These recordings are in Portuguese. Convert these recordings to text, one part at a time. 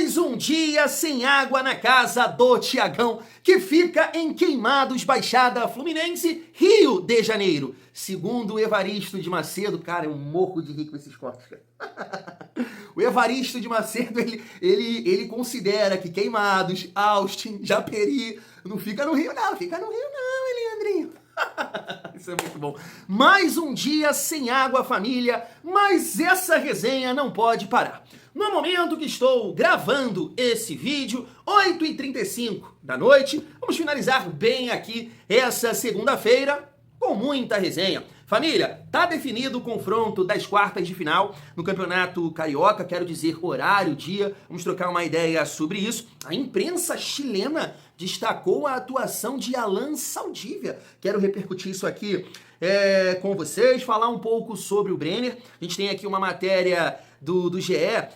Mais um dia sem água na casa do Tiagão, que fica em Queimados, Baixada Fluminense, Rio de Janeiro. Segundo o Evaristo de Macedo, cara, eu morro de rir com esses cortes, cara. O Evaristo de Macedo, ele considera que Queimados, Austin, Japeri, não fica no Rio não, Eliandrinho. Isso é muito bom. Mais um dia sem água, família, mas essa resenha não pode parar. No momento que estou gravando esse vídeo, 8h35 da noite, vamos finalizar bem aqui essa segunda-feira com muita resenha. Família, tá definido o confronto das quartas de final no Campeonato Carioca, quero dizer horário, dia, vamos trocar uma ideia sobre isso. A imprensa chilena destacou a atuação de Alan Saldívia. Quero repercutir isso aqui com vocês, falar um pouco sobre o Brenner. A gente tem aqui uma matéria do GE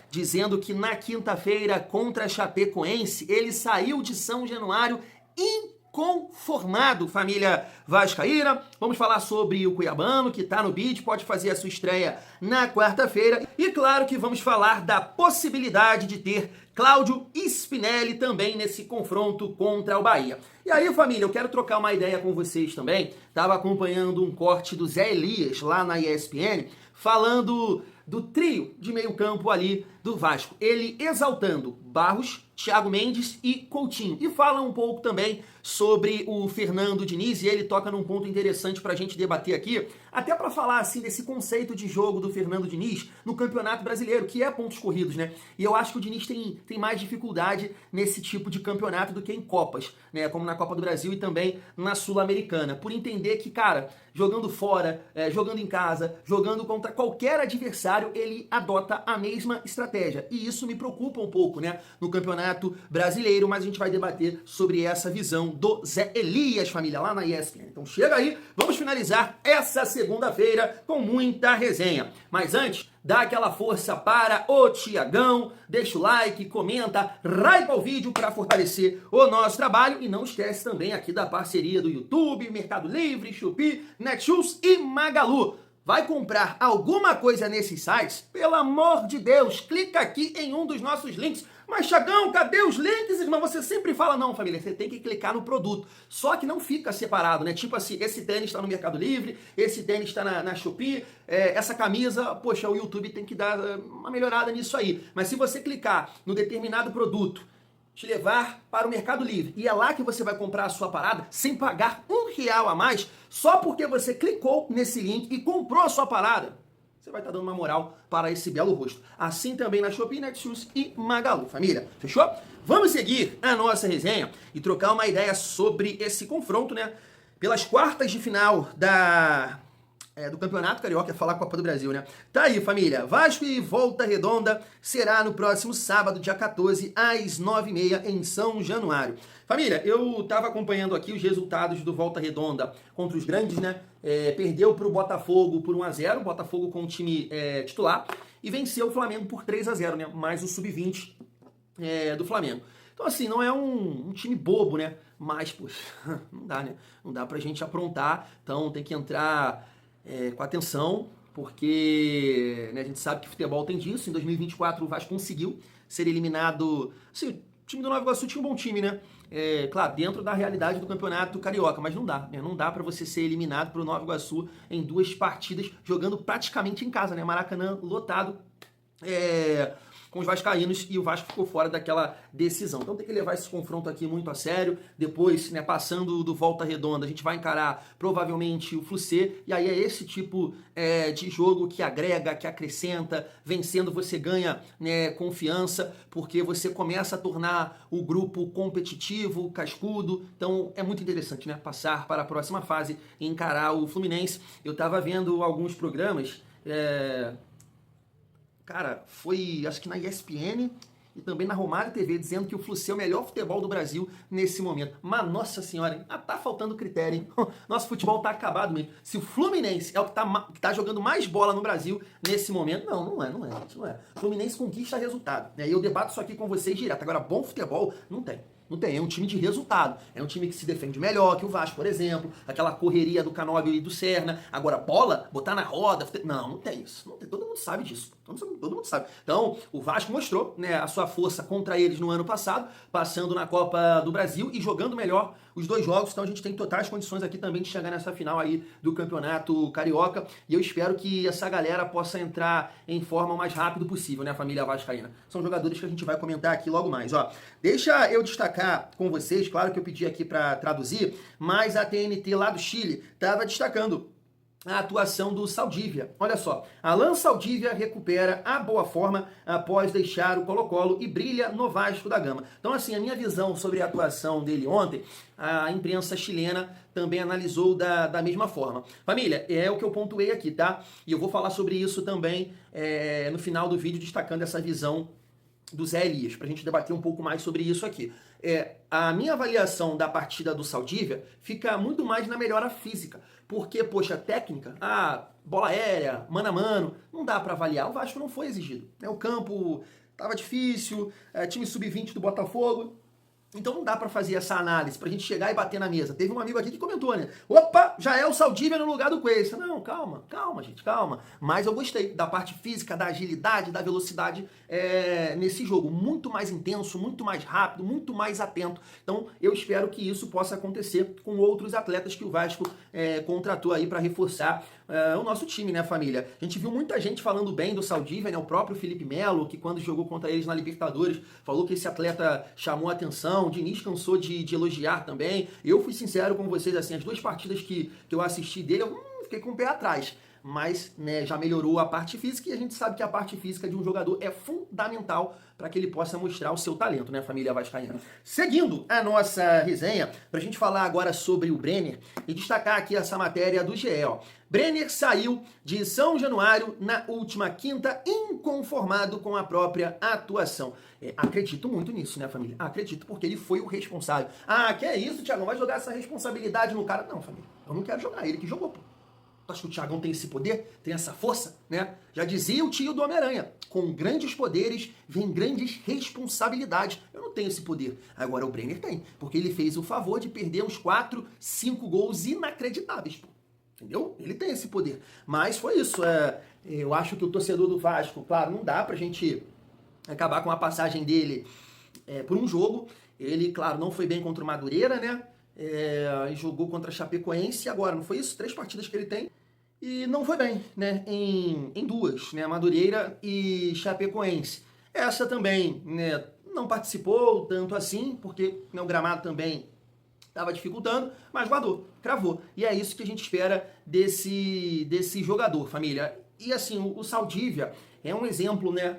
dizendo que na quinta-feira contra a Chapecoense ele saiu de São Januário inconformado, família vascaína. Vamos falar sobre o cuiabano, que tá no bid, pode fazer a sua estreia na quarta-feira. E claro que vamos falar da possibilidade de ter Cláudio Spinelli também nesse confronto contra o Bahia. E aí, família, eu quero trocar uma ideia com vocês também. Tava acompanhando um corte do Zé Elias lá na ESPN, falando do trio de meio campo ali do Vasco. Ele exaltando Barros, Thiago Mendes e Coutinho. E fala um pouco também sobre o Fernando Diniz, e ele toca num ponto interessante pra gente debater aqui, até pra falar assim desse conceito de jogo do Fernando Diniz no Campeonato Brasileiro, que é pontos corridos, né? E eu acho que o Diniz tem mais dificuldade nesse tipo de campeonato do que em Copas, né? Como na Copa do Brasil e também na Sul-Americana. Por entender que, cara, jogando fora, jogando em casa, jogando contra qualquer adversário, ele adota a mesma estratégia. E isso me preocupa um pouco, né? No Campeonato Brasileiro, mas a gente vai debater sobre essa visão do Zé Elias, família, lá na ESPN. Então chega aí, vamos finalizar essa segunda-feira com muita resenha. Mas antes, dá aquela força para o Tiagão, deixa o like, comenta, raiva o vídeo para fortalecer o nosso trabalho e não esquece também aqui da parceria do YouTube, Mercado Livre, Shopee, Netshoes e Magalu. Vai comprar alguma coisa nesses sites? Pelo amor de Deus, clica aqui em um dos nossos links. Mas, Tiagão, cadê os links, irmão? Você sempre fala, não, família, você tem que clicar no produto. Só que não fica separado, né? Tipo assim, esse tênis está no Mercado Livre, esse tênis está na Shopee, essa camisa, poxa, o YouTube tem que dar uma melhorada nisso aí. Mas se você clicar no determinado produto, te levar para o Mercado Livre, e é lá que você vai comprar a sua parada sem pagar R$1 a mais, só porque você clicou nesse link e comprou a sua parada, você vai estar dando uma moral para esse belo rosto. Assim também na Shopee, Netshoes e Magalu, família. Fechou? Vamos seguir a nossa resenha e trocar uma ideia sobre esse confronto, né? Pelas quartas de final do Campeonato Carioca, é falar Copa do Brasil, né? Tá aí, família. Vasco e Volta Redonda será no próximo sábado, dia 14, às 9h30, em São Januário. Família, eu tava acompanhando aqui os resultados do Volta Redonda contra os grandes, né? Perdeu pro Botafogo por 1-0, Botafogo com o time titular, e venceu o Flamengo por 3-0, né? Mais o sub-20 do Flamengo. Então, assim, não é um time bobo, né? Mas, poxa, não dá, né? Não dá pra gente aprontar, então tem que entrar com atenção, porque né, a gente sabe que futebol tem disso. Em 2024 o Vasco conseguiu ser eliminado. Assim, o time do Nova Iguaçu tinha um bom time, né? Claro, dentro da realidade do Campeonato Carioca, mas não dá, né? Não dá pra você ser eliminado pro Nova Iguaçu em 2 partidas, jogando praticamente em casa, né? Maracanã lotado, com os vascaínos, e o Vasco ficou fora daquela decisão. Então tem que levar esse confronto aqui muito a sério. Depois, né, passando do Volta Redonda, a gente vai encarar provavelmente o Flucê, e aí é esse tipo de jogo que agrega, que acrescenta. Vencendo você ganha, né, confiança, porque você começa a tornar o grupo competitivo, cascudo. Então é muito interessante, né, passar para a próxima fase e encarar o Fluminense. Eu tava vendo alguns programas, cara, foi acho que na ESPN e também na Romário TV, dizendo que o Fluminense é o melhor futebol do Brasil nesse momento. Mas, nossa senhora, hein? Tá faltando critério, hein? Nosso futebol tá acabado mesmo. Se o Fluminense é o que tá jogando mais bola no Brasil nesse momento, não é, gente, não é. O Fluminense conquista resultado, né? E eu debato isso aqui com vocês direto. Agora, bom futebol, não tem. Não tem, é um time de resultado. É um time que se defende melhor que o Vasco, por exemplo. Aquela correria do Canóbio e do Serna. Agora, bola, botar na roda... Não tem isso. Não tem, todo mundo sabe disso. Então, todo mundo sabe. Então, o Vasco mostrou, né, a sua força contra eles no ano passado, passando na Copa do Brasil e jogando melhor os 2 jogos. Então, a gente tem totais condições aqui também de chegar nessa final aí do Campeonato Carioca. E eu espero que essa galera possa entrar em forma o mais rápido possível, né, a família vascaína. São jogadores que a gente vai comentar aqui logo mais, ó. Deixa eu destacar com vocês, claro que eu pedi aqui para traduzir, mas a TNT lá do Chile estava destacando a atuação do Saldívia. Olha só, Alan Saldívia recupera a boa forma após deixar o Colo-Colo e brilha no Vasco da Gama. Então, assim, a minha visão sobre a atuação dele ontem, a imprensa chilena também analisou da mesma forma. Família, é o que eu pontuei aqui, tá? E eu vou falar sobre isso também no final do vídeo, destacando essa visão do Zé Elias, para a gente debater um pouco mais sobre isso aqui. A minha avaliação da partida do Saldívia fica muito mais na melhora física, porque, poxa, técnica, bola aérea, mano a mano, não dá para avaliar, o Vasco não foi exigido. O campo tava difícil, time sub-20 do Botafogo, então não dá pra fazer essa análise, pra gente chegar e bater na mesa. Teve um amigo aqui que comentou, né? Opa, já é o Saldívia no lugar do Cuesta. Não, calma, gente, calma. Mas eu gostei da parte física, da agilidade, da velocidade nesse jogo. Muito mais intenso, muito mais rápido, muito mais atento. Então eu espero que isso possa acontecer com outros atletas que o Vasco contratou aí pra reforçar o nosso time, né, família? A gente viu muita gente falando bem do Saldívia, né? O próprio Felipe Melo, que quando jogou contra eles na Libertadores, falou que esse atleta chamou a atenção. O Diniz cansou de elogiar também. Eu fui sincero com vocês, assim, as 2 partidas que eu assisti dele, eu fiquei com o pé atrás. Mas, né, já melhorou a parte física e a gente sabe que a parte física de um jogador é fundamental para que ele possa mostrar o seu talento, né, família vascaína. Seguindo a nossa resenha, para a gente falar agora sobre o Brenner e destacar aqui essa matéria do GE, ó. Brenner saiu de São Januário na última quinta, inconformado com a própria atuação. Acredito muito nisso, né, família? Acredito, porque ele foi o responsável. Que é isso, Thiagão? Vai jogar essa responsabilidade no cara? Não, família. Eu não quero jogar. Ele que jogou, pô. Tu acha que o Thiagão tem esse poder? Tem essa força, né? Já dizia o tio do Homem-Aranha. Com grandes poderes vem grandes responsabilidades. Eu não tenho esse poder. Agora o Brenner tem. Porque ele fez o favor de perder uns 4, 5 gols inacreditáveis, pô. Entendeu? Ele tem esse poder. Mas foi isso. Eu acho que o torcedor do Vasco, claro, não dá pra gente acabar com a passagem dele por um jogo. Ele, claro, não foi bem contra o Madureira, né? Jogou contra a Chapecoense. Agora, não foi isso? 3 partidas que ele tem. E não foi bem, né? Em 2, né? Madureira e Chapecoense. Essa também, né? Não participou tanto assim, porque né, o gramado também estava dificultando, mas guardou, cravou. E é isso que a gente espera desse jogador, família. E assim, o Saldívia é um exemplo, né,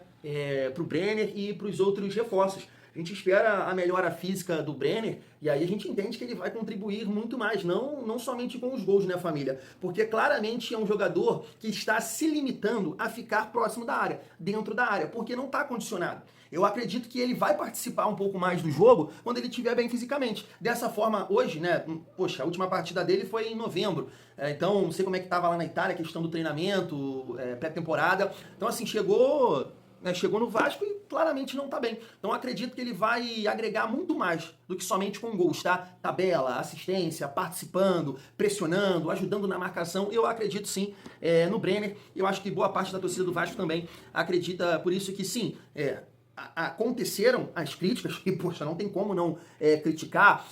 para o Brenner e para os outros reforços. A gente espera a melhora física do Brenner e aí a gente entende que ele vai contribuir muito mais, não somente com os gols, né, família? Porque claramente é um jogador que está se limitando a ficar próximo da área, dentro da área, porque não está condicionado. Eu acredito que ele vai participar um pouco mais do jogo quando ele estiver bem fisicamente. Dessa forma, hoje, né, poxa, a última partida dele foi em novembro, então não sei como é que estava lá na Itália, a questão do treinamento, pré-temporada. Então, assim, chegou no Vasco e claramente não tá bem. Então acredito que ele vai agregar muito mais do que somente com gols, tá? Tabela, assistência, participando, pressionando, ajudando na marcação. Eu acredito sim no Brenner. Eu acho que boa parte da torcida do Vasco também acredita, por isso que sim, aconteceram as críticas, e poxa, não tem como não criticar,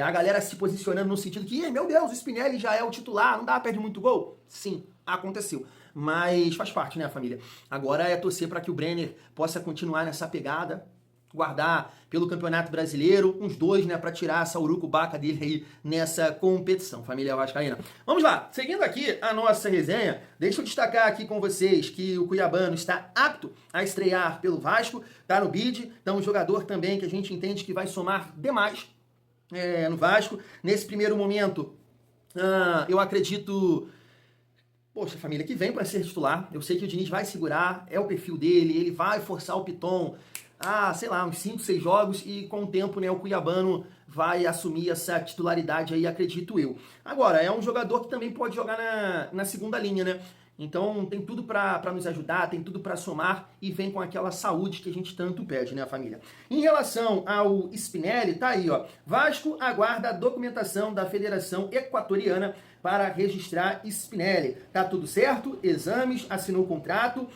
a galera se posicionando no sentido que, meu Deus, o Spinelli já é o titular, não dá, perde muito gol. Sim, aconteceu. Mas faz parte, né, família? Agora é torcer para que o Brenner possa continuar nessa pegada, guardar pelo Campeonato Brasileiro, uns 2, né, para tirar essa urucubaca dele aí nessa competição, família vascaína. Vamos lá, seguindo aqui a nossa resenha, deixa eu destacar aqui com vocês que o cuiabano está apto a estrear pelo Vasco, tá no bid, então um jogador também que a gente entende que vai somar demais no Vasco. Nesse primeiro momento, eu acredito... Poxa, família, que vem para ser titular. Eu sei que o Diniz vai segurar, é o perfil dele, ele vai forçar o Piton sei lá, uns 5, 6 jogos e com o tempo, né, o cuiabano vai assumir essa titularidade aí, acredito eu. Agora, é um jogador que também pode jogar na segunda linha, né? Então tem tudo para nos ajudar, tem tudo para somar e vem com aquela saúde que a gente tanto pede, né, família? Em relação ao Spinelli, tá aí, ó. Vasco aguarda a documentação da Federação Equatoriana para registrar Spinelli. Tá tudo certo? Exames, assinou o contrato.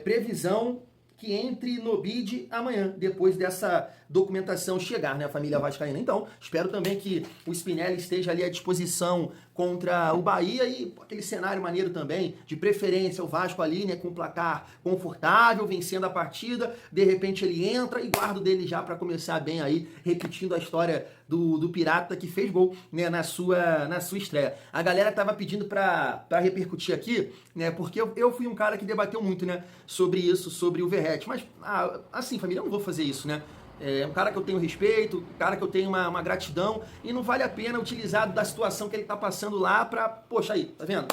previsão que entre no bid amanhã, depois dessa documentação chegar, né, a família vascaína. Então, espero também que o Spinelli esteja ali à disposição contra o Bahia e aquele cenário maneiro também, de preferência o Vasco ali, né, com um placar confortável, vencendo a partida, de repente ele entra e guarda o dele já para começar bem aí, repetindo a história do Pirata que fez gol, né, na sua estreia. A galera tava pedindo para repercutir aqui, né, porque eu fui um cara que debateu muito, né, sobre isso, sobre o Verratti, mas assim, família, eu não vou fazer isso, né? É um cara que eu tenho respeito, um cara que eu tenho uma gratidão, e não vale a pena utilizar da situação que ele tá passando lá pra, poxa aí, tá vendo?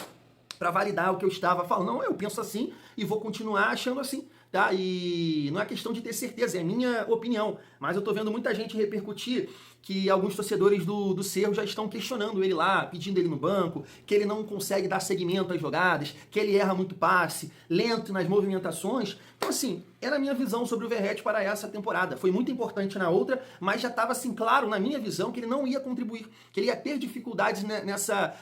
Pra validar o que eu estava falando. Não, eu penso assim e vou continuar achando assim, tá? E não é questão de ter certeza, é minha opinião, mas eu tô vendo muita gente repercutir que alguns torcedores do Cerro já estão questionando ele lá, pedindo ele no banco, que ele não consegue dar seguimento às jogadas, que ele erra muito passe, lento nas movimentações. Então, assim, era a minha visão sobre o Verratti para essa temporada. Foi muito importante na outra, mas já estava, assim, claro, na minha visão, que ele não ia contribuir, que ele ia ter dificuldades nessa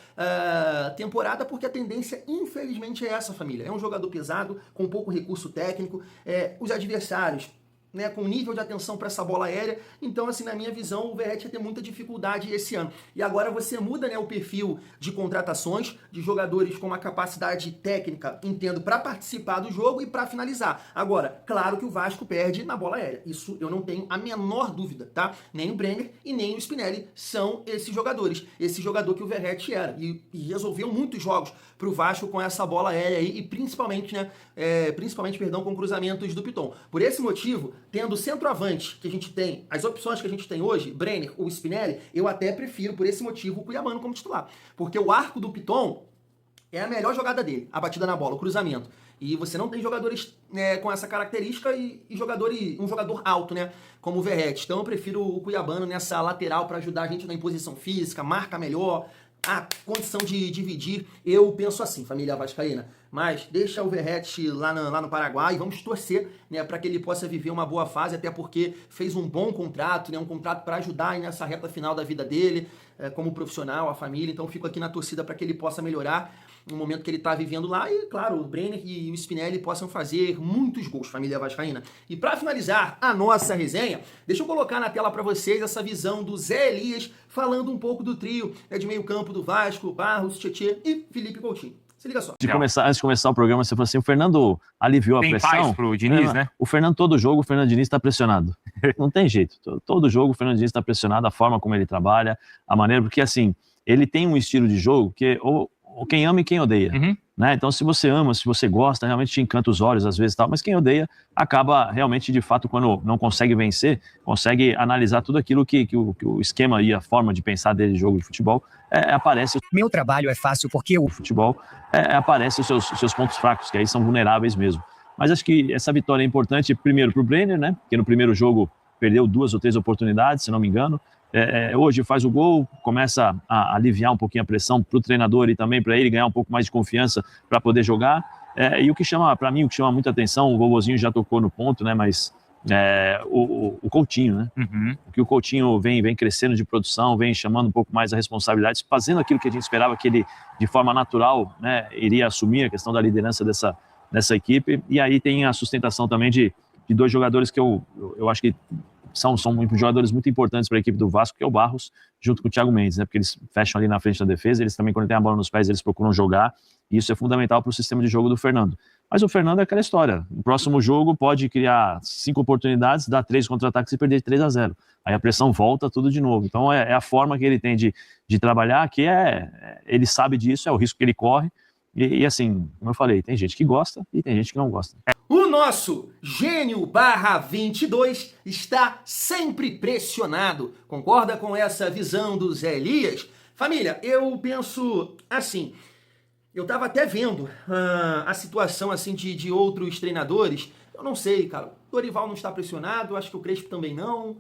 temporada, porque a tendência, infelizmente, é essa, família. É um jogador pesado, com pouco recurso técnico, os adversários, né, com nível de atenção para essa bola aérea. Então, assim, na minha visão, o Verratti ia ter muita dificuldade esse ano. E agora você muda, né, o perfil de contratações de jogadores com uma capacidade técnica, entendo, para participar do jogo e para finalizar. Agora, claro que o Vasco perde na bola aérea. Isso eu não tenho a menor dúvida, tá? Nem o Brenner e nem o Spinelli são esses jogadores. Esse jogador que o Verratti era. E resolveu muitos jogos para o Vasco com essa bola aérea aí, e principalmente, né, com cruzamentos do Piton. Por esse motivo, tendo o centroavante que a gente tem, as opções que a gente tem hoje, Brenner ou Spinelli, eu até prefiro, por esse motivo, o Cuiabano como titular. Porque o arco do Piton é a melhor jogada dele, a batida na bola, o cruzamento. E você não tem jogadores, né, com essa característica e um jogador alto, né, como o Verratti. Então eu prefiro o Cuiabano nessa lateral para ajudar a gente na imposição física, marca melhor, a condição de dividir. Eu penso assim, família vascaína, mas deixa o Verratti lá no Paraguai e vamos torcer, né, para que ele possa viver uma boa fase, até porque fez um bom contrato, né, um contrato para ajudar aí nessa reta final da vida dele, como profissional, a família. Então fico aqui na torcida para que ele possa melhorar no momento que ele está vivendo lá e, claro, o Brenner e o Spinelli possam fazer muitos gols, família vascaína. E para finalizar a nossa resenha, deixa eu colocar na tela para vocês essa visão do Zé Elias falando um pouco do trio de meio campo do Vasco, Barros, Tietê e Felipe Coutinho. Se liga só. Antes de começar o programa, você falou assim, o Fernando aliviou a pressão. Tem paz pro Diniz, né? O Fernando, todo jogo, o Fernando Diniz está pressionado. Não tem jeito. Todo jogo, o Fernando Diniz está pressionado, a forma como ele trabalha, a maneira, porque assim, ele tem um estilo de jogo que ou quem ama e quem odeia. Né? Então, se você ama, se você gosta, realmente te encanta os olhos às vezes, tal, mas quem odeia acaba realmente, de fato, quando não consegue vencer, consegue analisar tudo aquilo que o esquema e a forma de pensar dele de jogo de futebol aparece. Meu trabalho é fácil porque o futebol aparece os seus pontos fracos, que aí são vulneráveis mesmo. Mas acho que essa vitória é importante, primeiro, para o Brenner, né? Porque no primeiro jogo perdeu 2 ou 3 oportunidades, se não me engano. Hoje faz o gol, começa a aliviar um pouquinho a pressão para o treinador e também para ele ganhar um pouco mais de confiança para poder jogar. E o que chama, para mim, o que chama muita atenção, o Vovozinho já tocou no ponto, né? Mas o Coutinho, né? O que o Coutinho vem crescendo de produção, vem chamando um pouco mais a responsabilidade, fazendo aquilo que a gente esperava que ele, de forma natural, né, iria assumir a questão da liderança dessa equipe. E aí tem a sustentação também de 2 jogadores que eu acho que são jogadores muito importantes para a equipe do Vasco, que é o Barros, junto com o Thiago Mendes, né? Porque eles fecham ali na frente da defesa, eles também, quando tem a bola nos pés, eles procuram jogar, e isso é fundamental para o sistema de jogo do Fernando. Mas o Fernando é aquela história, no próximo jogo pode criar 5 oportunidades, dar 3 contra-ataques e perder 3-0. Aí a pressão volta tudo de novo. Então é a forma que ele tem de trabalhar, que ele sabe disso, é o risco que ele corre, e assim, como eu falei, tem gente que gosta e tem gente que não gosta. O nosso gênio /22 está sempre pressionado. Concorda com essa visão do Zé Elias? Família, eu penso assim, eu estava até vendo a situação assim de outros treinadores. Eu não sei, cara, o Dorival não está pressionado, acho que o Crespo também não,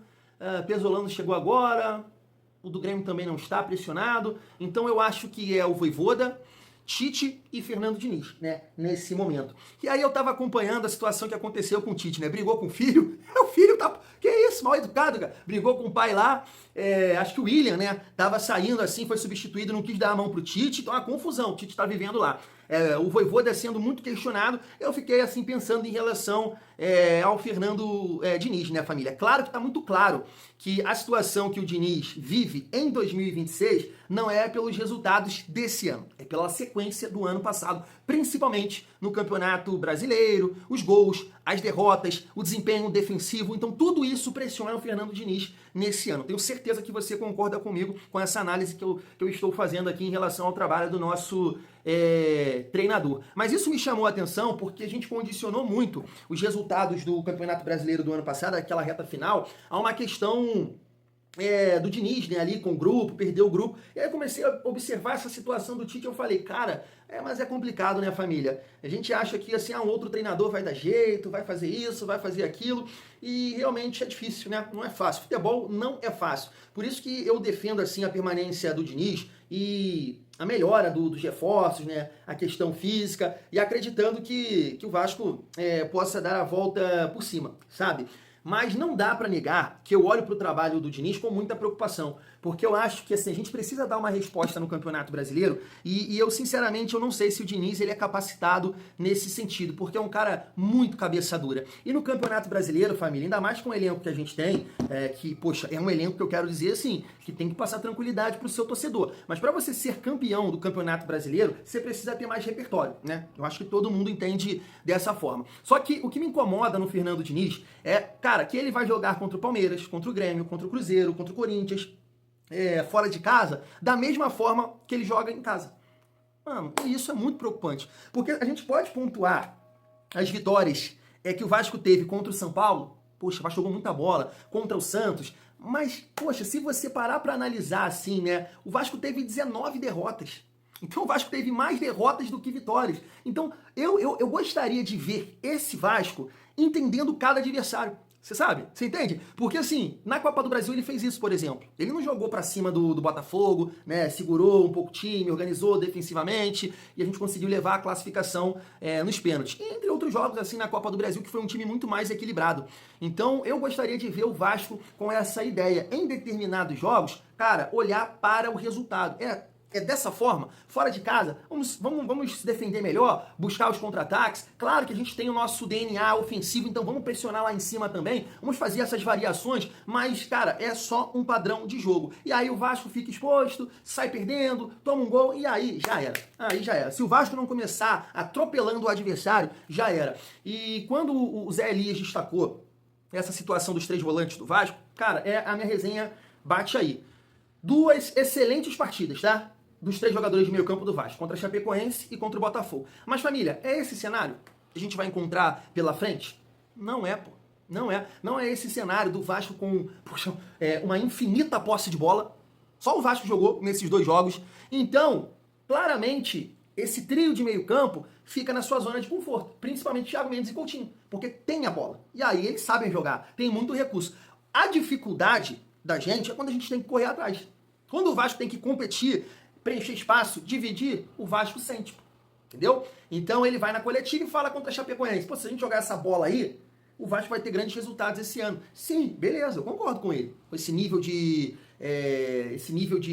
Pesolano chegou agora, o do Grêmio também não está pressionado, então eu acho que é o Vojvoda, Tite e Fernando Diniz, né, nesse momento. E aí eu tava acompanhando a situação que aconteceu com o Tite, né, brigou com o filho tá, que isso, mal educado, cara, brigou com o pai lá, Acho que o William, né, tava saindo assim, foi substituído, não quis dar a mão pro Tite, então é uma confusão, o Tite tá vivendo lá. O Vojvoda sendo muito questionado, eu fiquei assim pensando em relação ao Fernando Diniz, né, família? Claro que tá muito claro que a situação que o Diniz vive em 2026 não é pelos resultados desse ano, é pela sequência do ano passado, principalmente no Campeonato Brasileiro, os gols, as derrotas, o desempenho defensivo, então tudo isso pressiona o Fernando Diniz nesse ano. Tenho certeza que você concorda comigo com essa análise que eu estou fazendo aqui em relação ao trabalho do nosso treinador. Mas isso me chamou a atenção porque a gente condicionou muito os resultados do Campeonato Brasileiro do ano passado, aquela reta final, a uma questão do Diniz, né, ali com o grupo, perdeu o grupo. E aí eu comecei a observar essa situação do Tite, eu falei, cara, mas é complicado, né, família? A gente acha que, assim, um outro treinador vai dar jeito, vai fazer isso, vai fazer aquilo, e realmente é difícil, né? Não é fácil. Futebol não é fácil. Por isso que eu defendo, assim, a permanência do Diniz e a melhora dos reforços, né, a questão física, e acreditando que o Vasco possa dar a volta por cima, sabe? Mas não dá para negar que eu olho para o trabalho do Diniz com muita preocupação, porque eu acho que assim, a gente precisa dar uma resposta no Campeonato Brasileiro e eu, sinceramente, eu não sei se o Diniz ele é capacitado nesse sentido, porque é um cara muito cabeça dura. E no Campeonato Brasileiro, família, ainda mais com o elenco que a gente tem, que, poxa, é um elenco que eu quero dizer assim, que tem que passar tranquilidade para o seu torcedor. Mas para você ser campeão do Campeonato Brasileiro, você precisa ter mais repertório, né? Eu acho que todo mundo entende dessa forma. Só que o que me incomoda no Fernando Diniz cara, que ele vai jogar contra o Palmeiras, contra o Grêmio, contra o Cruzeiro, contra o Corinthians, fora de casa, da mesma forma que ele joga em casa. Mano, isso é muito preocupante. Porque a gente pode pontuar as vitórias que o Vasco teve contra o São Paulo. Poxa, o Vasco jogou muita bola. Contra o Santos. Mas, poxa, se você parar pra analisar assim, né? O Vasco teve 19 derrotas. Então o Vasco teve mais derrotas do que vitórias. Então eu gostaria de ver esse Vasco entendendo cada adversário. Você sabe? Você entende? Porque assim, na Copa do Brasil ele fez isso, por exemplo. Ele não jogou pra cima do Botafogo, né? Segurou um pouco o time, organizou defensivamente e a gente conseguiu levar a classificação nos pênaltis. E entre outros jogos, assim, na Copa do Brasil, que foi um time muito mais equilibrado. Então eu gostaria de ver o Vasco com essa ideia. Em determinados jogos, cara, olhar para o resultado. É dessa forma, fora de casa, vamos se defender melhor, buscar os contra-ataques. Claro que a gente tem o nosso DNA ofensivo, então vamos pressionar lá em cima também, vamos fazer essas variações, mas, cara, é só um padrão de jogo. E aí o Vasco fica exposto, sai perdendo, toma um gol e aí já era. Aí já era. Se o Vasco não começar atropelando o adversário, já era. E quando o Zé Elias destacou essa situação dos 3 volantes do Vasco, cara, a minha resenha bate aí. 2 excelentes partidas, tá? Dos 3 jogadores de meio campo do Vasco, contra a Chapecoense e contra o Botafogo. Mas, família, é esse cenário que a gente vai encontrar pela frente? Não é, pô. Não é. Não é esse cenário do Vasco com, poxa, uma infinita posse de bola. Só o Vasco jogou nesses 2 jogos. Então, claramente, esse trio de meio campo fica na sua zona de conforto. Principalmente Thiago Mendes e Coutinho. Porque tem a bola. E aí eles sabem jogar. Tem muito recurso. A dificuldade da gente é quando a gente tem que correr atrás. Quando o Vasco tem que competir, preencher espaço, dividir, o Vasco sente, entendeu? Então ele vai na coletiva e fala contra a Chapecoense. Pô, se a gente jogar essa bola aí, o Vasco vai ter grandes resultados esse ano. Sim, beleza, eu concordo com ele. Com esse nível de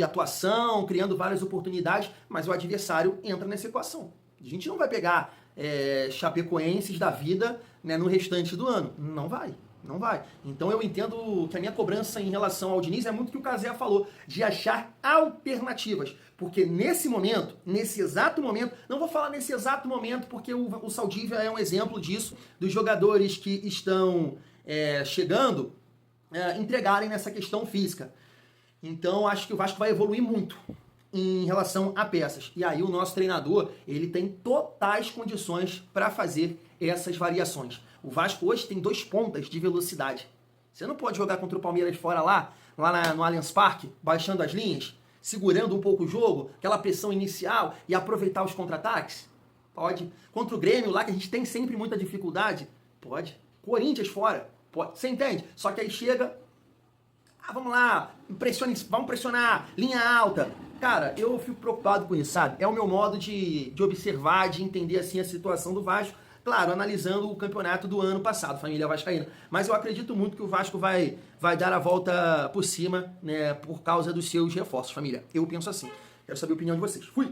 atuação, criando várias oportunidades, mas o adversário entra nessa equação. A gente não vai pegar Chapecoenses da vida, né, no restante do ano. Não vai. Não vai. Então eu entendo que a minha cobrança em relação ao Diniz é muito o que o Cazé falou, de achar alternativas. Porque nesse momento, nesse exato momento, não vou falar nesse exato momento porque o Saldívia é um exemplo disso, dos jogadores que estão chegando entregarem nessa questão física. Então acho que o Vasco vai evoluir muito em relação a peças. E aí o nosso treinador, ele tem totais condições para fazer essas variações. O Vasco hoje tem 2 pontas de velocidade. Você não pode jogar contra o Palmeiras fora lá no Allianz Parque, baixando as linhas, segurando um pouco o jogo, aquela pressão inicial e aproveitar os contra-ataques? Pode. Contra o Grêmio lá, que a gente tem sempre muita dificuldade? Pode. Corinthians fora? Pode. Você entende? Só que aí chega... vamos lá, vamos pressionar, linha alta. Cara, eu fico preocupado com isso, sabe? É o meu modo de observar, de entender assim a situação do Vasco. Claro, analisando o campeonato do ano passado, família vascaína. Mas eu acredito muito que o Vasco vai dar a volta por cima, né, por causa dos seus reforços, família. Eu penso assim. Quero saber a opinião de vocês. Fui!